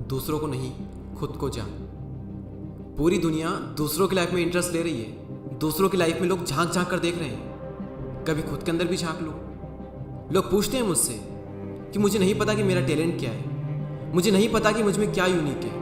दूसरों को नहीं, खुद को जान। पूरी दुनिया दूसरों की लाइफ में इंटरेस्ट ले रही है। दूसरों की लाइफ में लोग झांक झांक कर देख रहे हैं। कभी खुद के अंदर भी झांक लो। लोग पूछते हैं मुझसे कि मुझे नहीं पता कि मेरा टैलेंट क्या है, मुझे नहीं पता कि मुझ में क्या यूनिक है,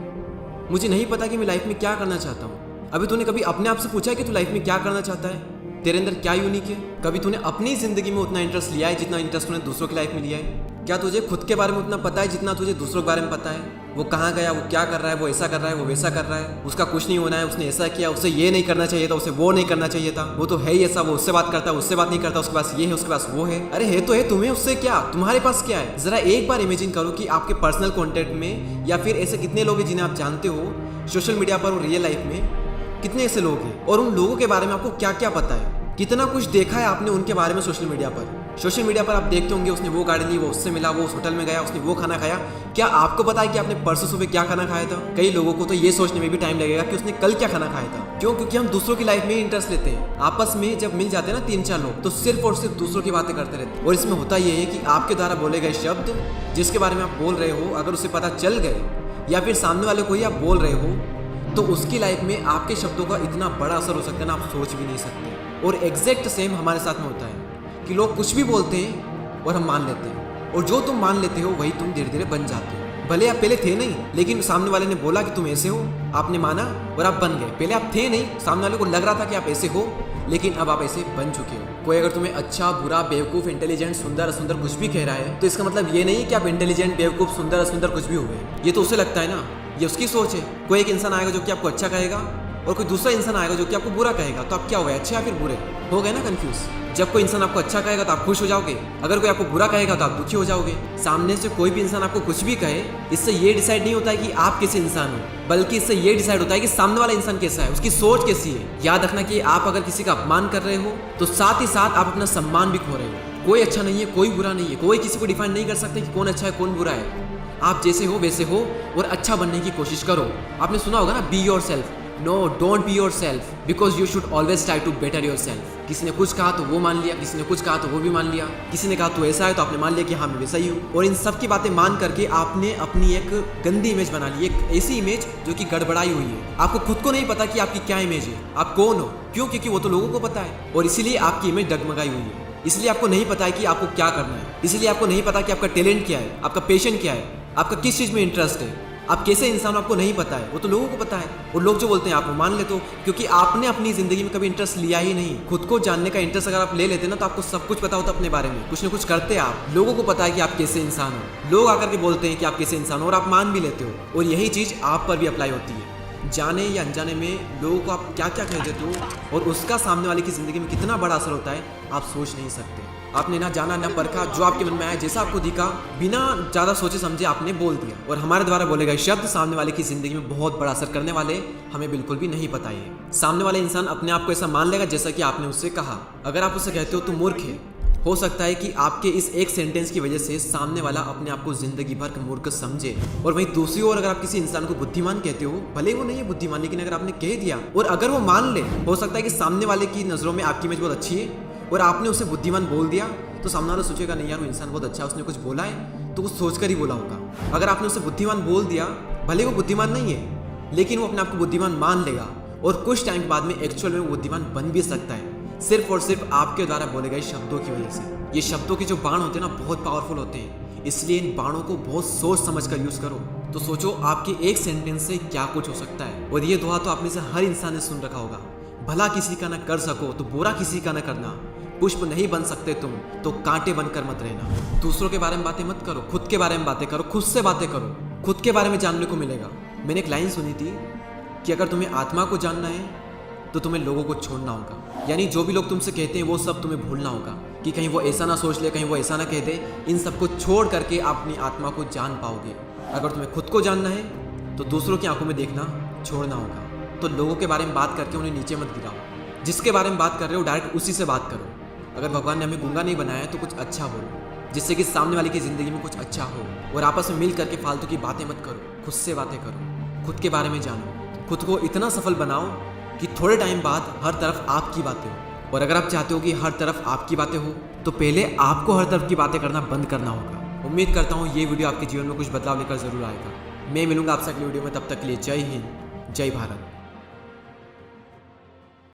मुझे नहीं पता कि मैं लाइफ में क्या करना चाहता हूँ। अभी तूने कभी अपने आप से पूछा है कि तू लाइफ में क्या करना चाहता है? तेरे अंदर क्या यूनिक है? कभी तूने अपनी जिंदगी में उतना इंटरेस्ट लिया है जितना इंटरेस्ट तूने दूसरों की लाइफ में लिया है? क्या तुझे खुद के बारे में उतना पता है जितना तुझे दूसरों के बारे में पता है? वो कहाँ गया, वो क्या कर रहा है, वो ऐसा कर रहा है, वो वैसा कर रहा है, उसका कुछ नहीं होना है, उसने ऐसा किया, उससे ये नहीं करना चाहिए था, उसे वो नहीं करना चाहिए था, वो तो है ही ऐसा, वो उससे बात करता है, उससे बात नहीं करता, उसके पास ये है, उसके पास वो है। अरे है तो है, तुम्हें उससे क्या, तुम्हारे पास क्या है? जरा एक बार इमेजिन करो कि आपके पर्सनल कॉन्टेक्ट में या फिर ऐसे कितने लोग हैं जिन्हें आप जानते हो सोशल मीडिया पर और रियल लाइफ में, कितने ऐसे लोग हैं और उन लोगों के बारे में आपको क्या क्या पता है, कितना कुछ देखा है आपने उनके बारे में सोशल मीडिया पर। सोशल मीडिया पर आप देखते होंगे उसने वो गाड़ी ली, वो उससे मिला, वो उस होटल में गया, उसने वो खाना खाया। क्या आपको पता है कि आपने परसों सुबह क्या खाना खाया था? कई लोगों को तो ये सोचने में भी टाइम लगेगा कि उसने कल क्या खाना खाया था। क्यों? क्योंकि हम दूसरों की लाइफ में ही इंटरेस्ट लेते हैं। आपस में जब मिल जाते हैं ना 3-4 लोग, तो सिर्फ और सिर्फ दूसरों की बातें करते रहते हैं। और इसमें होता यह है कि आपके द्वारा बोले गए शब्द जिसके बारे में आप बोल रहे हो, अगर उसे पता चल गए या फिर सामने वाले को ही आप बोल रहे हो, तो उसकी लाइफ में आपके शब्दों का इतना बड़ा असर हो सकता है ना, आप सोच भी नहीं सकते। और एग्जैक्ट सेम हमारे साथ में होता है कि लोग कुछ भी बोलते हैं और हम मान लेते हैं, और जो तुम मान लेते हो वही तुम धीरे धीरे बन जाते हो। भले आप पहले थे नहीं, लेकिन सामने वाले ने बोला कि तुम ऐसे हो, आपने माना और आप बन गए। पहले आप थे नहीं, सामने वाले को लग रहा था कि आप ऐसे हो, लेकिन अब आप ऐसे बन चुके हो। कोई अगर तुम्हें अच्छा, बुरा, बेवकूफ़, इंटेलिजेंट, सुंदर, असुंदर कुछ भी कह रहा है, तो इसका मतलब ये नहीं है कि आप इंटेलिजेंट, बेवकूफ़, सुंदर, असुंदर कुछ भी हुए। ये तो उसे लगता है ना, ये उसकी सोच है। कोई एक इंसान आएगा जो कि आपको अच्छा कहेगा और कोई दूसरा इंसान आएगा जो कि आपको बुरा कहेगा, तो आप क्या हो गए, अच्छे या फिर बुरे? हो गए ना कंफ्यूज। जब कोई इंसान आपको अच्छा कहेगा तो आप खुश हो जाओगे, अगर कोई आपको बुरा कहेगा तो आप दुखी हो जाओगे। सामने से कोई भी इंसान आपको कुछ भी कहे, इससे ये डिसाइड नहीं होता है कि आप कैसे इंसान हो, बल्कि इससे ये डिसाइड होता है कि सामने वाला इंसान कैसा है, उसकी सोच कैसी है। याद रखना कि आप अगर किसी का अपमान कर रहे हो तो साथ ही साथ आप अपना सम्मान भी खो रहे हो। कोई अच्छा नहीं है, कोई बुरा नहीं है, कोई किसी को डिफाइन नहीं कर सकते कि कौन अच्छा है कौन बुरा है। आप जैसे हो वैसे हो और अच्छा बनने की कोशिश करो। आपने सुना होगा ना, be yourself. No, don't be yourself, because you should always try to better yourself. किसी ने कुछ कहा तो वो मान लिया, किसी ने कुछ कहा तो वो भी मान लिया, किसी ने कहा तू ऐसा है तो आपने मान लिया कि हाँ मैं वैसा ही हूँ। और इन सब की बातें मान करके आपने अपनी एक गंदी इमेज बना ली, एक ऐसी इमेज जो कि गड़बड़ाई हुई है। आपको खुद को नहीं पता कि आपकी क्या इमेज है, आप कौन हो। क्यों? क्योंकि वो तो लोगों को पता है, और इसीलिए आपकी इमेज डगमगाई हुई है। इसलिए आपको नहीं पता है कि आपको क्या करना है, इसलिए आपको नहीं पता कि आपका टैलेंट क्या है, आपका पैशन क्या है, आपका किस चीज़ में इंटरेस्ट है, आप कैसे इंसान हो, आपको नहीं पता है। वो तो लोगों को पता है, और लोग जो बोलते हैं आप मान लेते हो, क्योंकि आपने अपनी जिंदगी में कभी इंटरेस्ट लिया ही नहीं। खुद को जानने का इंटरेस्ट अगर आप ले लेते ना, तो आपको सब कुछ पता होता अपने बारे में। कुछ ना कुछ करते आप, लोगों को पता है कि आप कैसे इंसान हो, लोग आकर के बोलते हैं कि आप कैसे इंसान हो, और आप मान भी लेते हो। और यही चीज़ आप पर भी अप्लाई होती है। जाने या अनजाने में लोगों को आप क्या क्या कह देते हो, और उसका सामने वाले की जिंदगी में कितना बड़ा असर होता है, आप सोच नहीं सकते। आपने ना जाना ना परखा, जो आपके मन में आया, जैसा आपको दिखा, बिना ज़्यादा सोचे समझे आपने बोल दिया। और हमारे द्वारा बोले गए शब्द सामने वाले की जिंदगी में बहुत बड़ा असर करने वाले, हमें बिल्कुल भी नहीं पता है। सामने वाले इंसान अपने आप को ऐसा मान लेगा जैसा कि आपने उससे कहा। अगर आप उससे कहते हो तो मूर्ख है, हो सकता है कि आपके इस एक सेंटेंस की वजह से सामने वाला अपने आप को जिंदगी भर मूर्ख समझे। और वहीं दूसरी ओर अगर आप किसी इंसान को बुद्धिमान कहते हो, भले वो नहीं है बुद्धिमान, लेकिन अगर आपने कह दिया और अगर वो मान ले, हो सकता है कि सामने वाले की नज़रों में आपकी इमेज बहुत अच्छी है और आपने उसे बुद्धिमान बोल दिया, तो सामने वाला सोचेगा नहीं यार वो इंसान बहुत अच्छा है, उसने कुछ बोला है तो कुछ सोचकर ही बोला होगा। अगर आपने उसे बुद्धिमान बोल दिया, भले वो बुद्धिमान नहीं है, लेकिन वो अपने आप को बुद्धिमान मान लेगा, और कुछ टाइम के बाद में एक्चुअल में वो बुद्धिमान बन भी सकता है, सिर्फ और सिर्फ आपके द्वारा बोले गए शब्दों की वजह से। ये शब्दों के जो बाण होते हैं ना, बहुत पावरफुल होते हैं, इसलिए इन बाणों को बहुत सोच समझ कर यूज करो। तो सोचो आपके एक सेंटेंस से क्या कुछ हो सकता है। और ये दुआ तो आप में से हर इंसान ने सुन रखा होगा, भला किसी का ना कर सको तो बुरा किसी का ना करना, पुष्प नहीं बन सकते तुम तो कांटे बनकर मत रहना। दूसरों के बारे में बातें मत करो, खुद के बारे में बातें करो, खुद से बातें करो, खुद के बारे में जानने को मिलेगा। मैंने एक लाइन सुनी थी कि अगर तुम्हें आत्मा को जानना है तो तुम्हें लोगों को छोड़ना होगा। यानी जो भी लोग तुमसे कहते हैं वो सब तुम्हें भूलना होगा, कि कहीं वो ऐसा ना सोच ले, कहीं वो ऐसा ना कह दे। इन सबको छोड़ करके आप अपनी आत्मा को जान पाओगे। अगर तुम्हें खुद को जानना है तो दूसरों की आंखों में देखना छोड़ना होगा। तो लोगों के बारे में बात करके उन्हें नीचे मत गिराओ, जिसके बारे में बात कर रहे हो डायरेक्ट उसी से बात करो। अगर भगवान ने हमें गूंगा नहीं बनाया है तो कुछ अच्छा बोलो, जिससे कि सामने वाले की ज़िंदगी में कुछ अच्छा हो। और आपस में मिल करके फालतू की बातें मत करो, खुद से बातें करो, खुद के बारे में जानो, खुद को इतना सफल बनाओ कि थोड़े टाइम बाद हर तरफ आपकी बातें हो। और अगर आप चाहते हो कि हर तरफ आपकी बातें हो, तो पहले आपको हर तरफ की बातें करना बंद करना होगा। उम्मीद करता हूँ ये वीडियो आपके जीवन में कुछ बदलाव लेकर ज़रूर आएगा। मैं मिलूंगा आपसे अगली वीडियो में, तब तक के लिए जय हिंद, जय भारत।